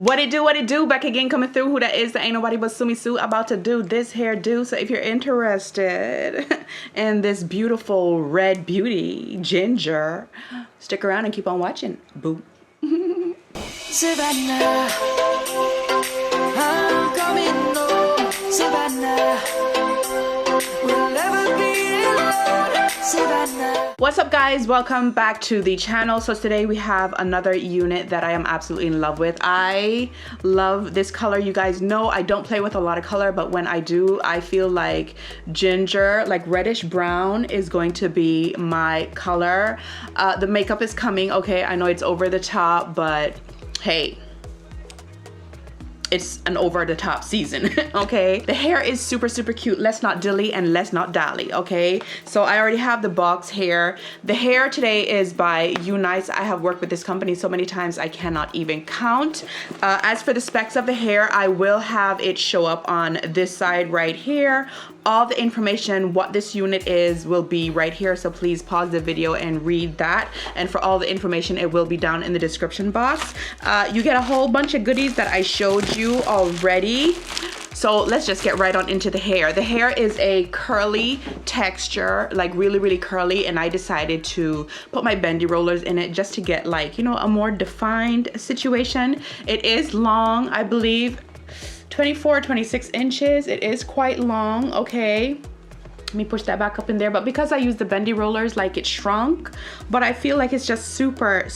What it do, back again, coming through. Who that is? That ain't nobody but Sumi Sue, about to do this hairdo. So if you're interested in this beautiful red beauty, Ginger, stick around and keep on watching. Boo. Savannah, I'm coming home. Savannah, we'll never be alone. Savannah. What's up, guys? Welcome back to the channel. So today we have another unit that I am absolutely in love with. I love this color. You guys know I don't play with a lot of color, but when I do, I feel like ginger, like reddish brown, is going to be my color. The makeup is coming. Okay, I know it's over the top, but hey, it's an over the top season. Okay, the hair is super cute. Let's not dilly and let's not dally. Okay, so I already have the box hair. The hair today is by UNice. I have worked with this company so many times I cannot even count. As for the specs of the hair, I will have it show up on this side right here. All the information, what this unit is, will be right here, so please pause the video and read that. And for all the information, it will be down in the description box. You get a whole bunch of goodies that I showed you already. So let's just get right on into the hair. The hair is a curly texture, like really curly, and I decided to put my bendy rollers in it just to get, like, you know, a more defined situation. It is long, I believe 26 inches. It is quite long. Okay, let me push that back up in there. But because I use the bendy rollers, like, it shrunk, but I feel like it's just super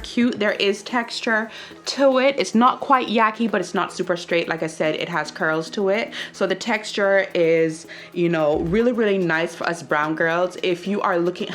cute. There is texture to it. It's not quite yucky, but it's not super straight. Like I said, it has curls to it, so the texture is, you know, really nice for us brown girls. If you are looking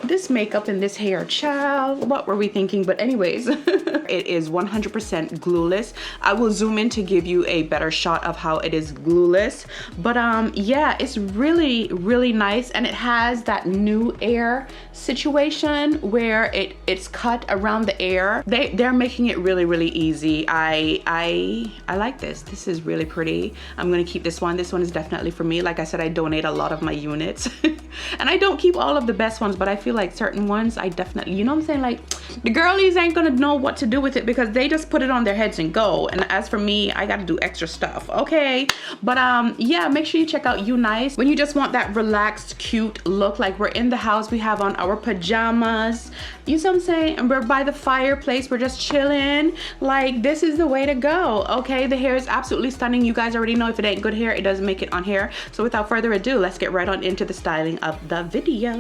this makeup and this hair, child, what were we thinking? But anyways, it is 100% glueless. I will zoom in to give you a better shot of how it is glueless. But yeah, it's really nice, and it has that new air situation where it's cut around the air. They're making it really easy. I like this. This is really pretty. I'm gonna keep this one. This one is definitely for me. Like I said, I donate a lot of my units and I don't keep all of the best ones, but I feel like certain ones I definitely, you know what I'm saying, like, the girlies ain't gonna know what to do with it because they just put it on their heads and go. And as for me, I gotta do extra stuff. Okay, but yeah, make sure you check out UNice when you just want that relaxed, cute look. Like, we're in the house, we have on our pajamas, you know what I'm saying, and we're by the fireplace, we're just chilling. Like, this is the way to go. Okay, the hair is absolutely stunning. You guys already know if it ain't good hair, it doesn't make it on hair. So without further ado, let's get right on into the styling of the video.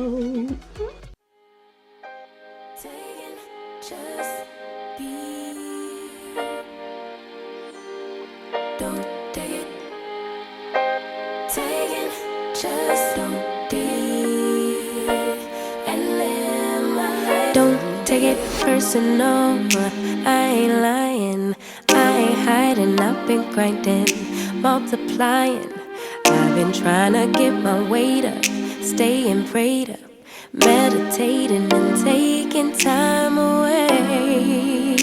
Don't take it personal, I ain't lying, I ain't hiding. I've been grinding, multiplying. I've been trying to get my weight up, staying prayed up, meditating and taking time away.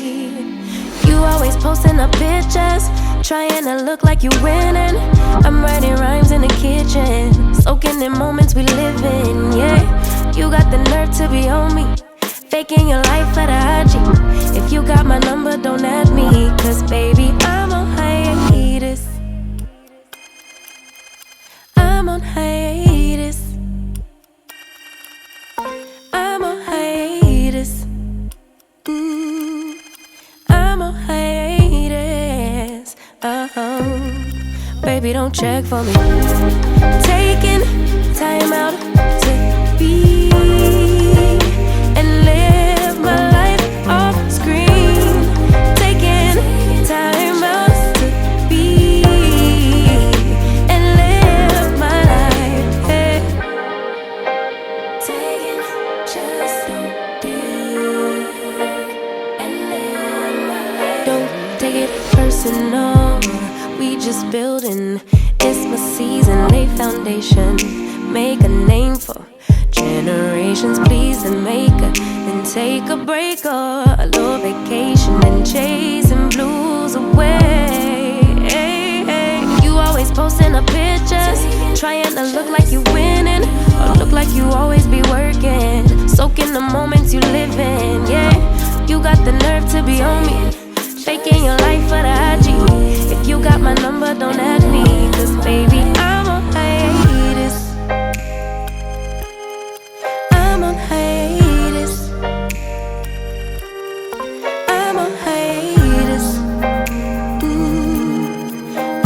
You always posting up pictures, trying to look like you winning. I'm writing rhymes in the kitchen, soaking in moments we live in. Yeah, you got the nerve to be on me, faking your life for the IG. If you got my number, don't add me, cause baby, I'm on hiatus. I'm on hiatus. I'm on hiatus. I'm on hiatus. Baby, don't check for me. Taking time out to be and live my life off screen. Taking time out to be and live my life. Hey. Taking just don't be and live my life. Don't take it personal, we just building. It's my season, lay foundation, make a name for generations. Please and make a, then take a break or a little vacation and chasing blues away. You always posting up pictures, trying to look like you winning, or look like you always be working, soaking the moments you live in. Yeah, you got the nerve to be on me, faking your life for the IG. If you got my number, don't add me, 'cause baby, I'm on hiatus. I'm on hiatus. I'm on hiatus.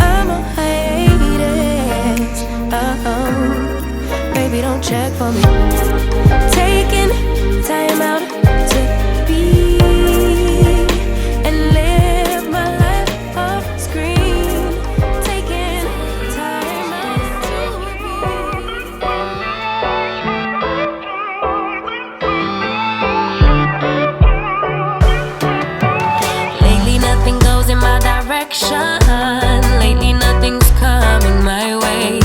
I'm on hiatus. Baby, don't check for me. Taking time out to be and live my life off screen. Taking time out to be. Lately nothing goes in my direction. Lately nothing's coming my way.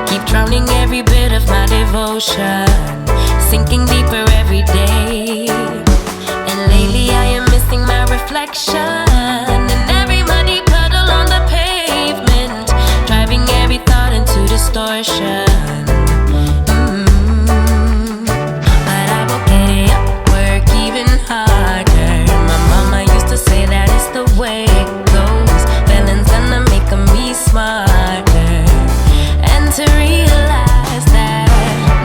Keep drowning every bit of my devotion, sinking deeper every day. And lately I am missing my reflection in every muddy puddle on the pavement, driving every thought into distortion. But I will get it up, work even harder. My mama used to say that it's the way it goes. Feeling's gonna make me smarter, and to realize that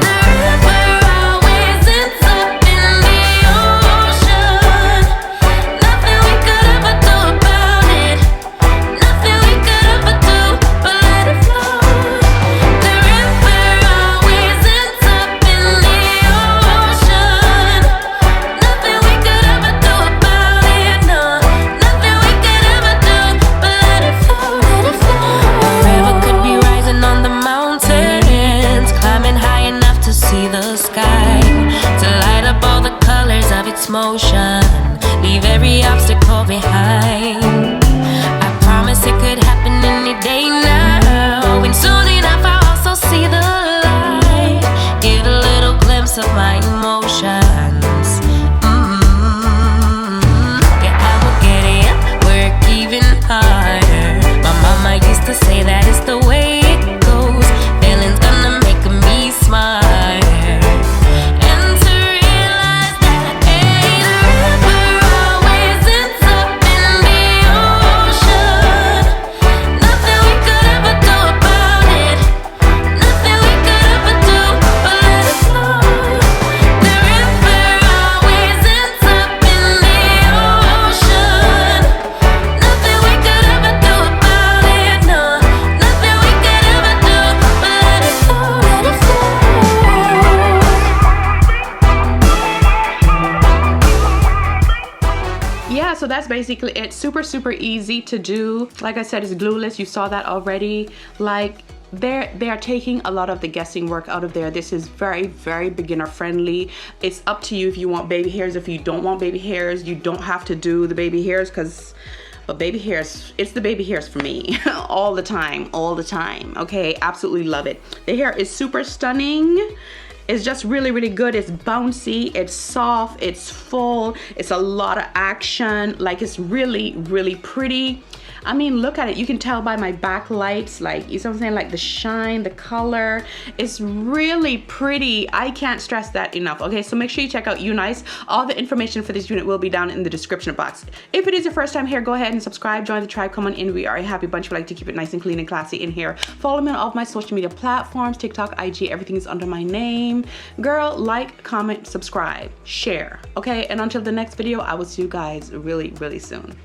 the river always ends up in the ocean. Nothing we could ever do about it. Nothing we could ever do but let it flow. The river always ends up in the ocean. Nothing we could ever do about it. No, nothing we could ever do but let it flow. Let it flow. A river could be rising on the mountains, climbing high enough to see the sky, to light up all the colors of its motion, leave every obstacle behind. I promise it could happen any day now, and soon enough I'll also see the light, get a little glimpse of my emotions. Yeah, I will get it up, work even harder. My mama used to say that it's the way it goes. Feeling's gonna make me smarter, and to realize that the river always ends up in the ocean. Nothing we could ever do about it. Nothing we could ever do but let it flow. The river always ends up in the ocean. Nothing we could ever do about it. No, nothing we could ever do but let it flow. Let it flow. Yeah, so that's basically it. Super easy to do. Like I said, it's glueless. You saw that already. Like, they are taking a lot of the guessing work out of there. This is very beginner friendly. It's up to you if you want baby hairs. If you don't want baby hairs, you don't have to do the baby hairs, because baby hairs, it's the baby hairs for me all the time, okay? Absolutely love it. The hair is super stunning. It's just really good. It's bouncy, it's soft, it's full, it's a lot of action. Like, it's really pretty. I mean, look at it. You can tell by my backlights, like, you see what I'm saying? Like the shine, the color. It's really pretty. I can't stress that enough. Okay, so make sure you check out UNice. All the information for this unit will be down in the description box. If it is your first time here, go ahead and subscribe, join the tribe, come on in. We are a happy bunch. We like to keep it nice and clean and classy in here. Follow me on all of my social media platforms, TikTok, IG, everything is under my name. Girl, like, comment, subscribe, share. Okay, and until the next video, I will see you guys really soon.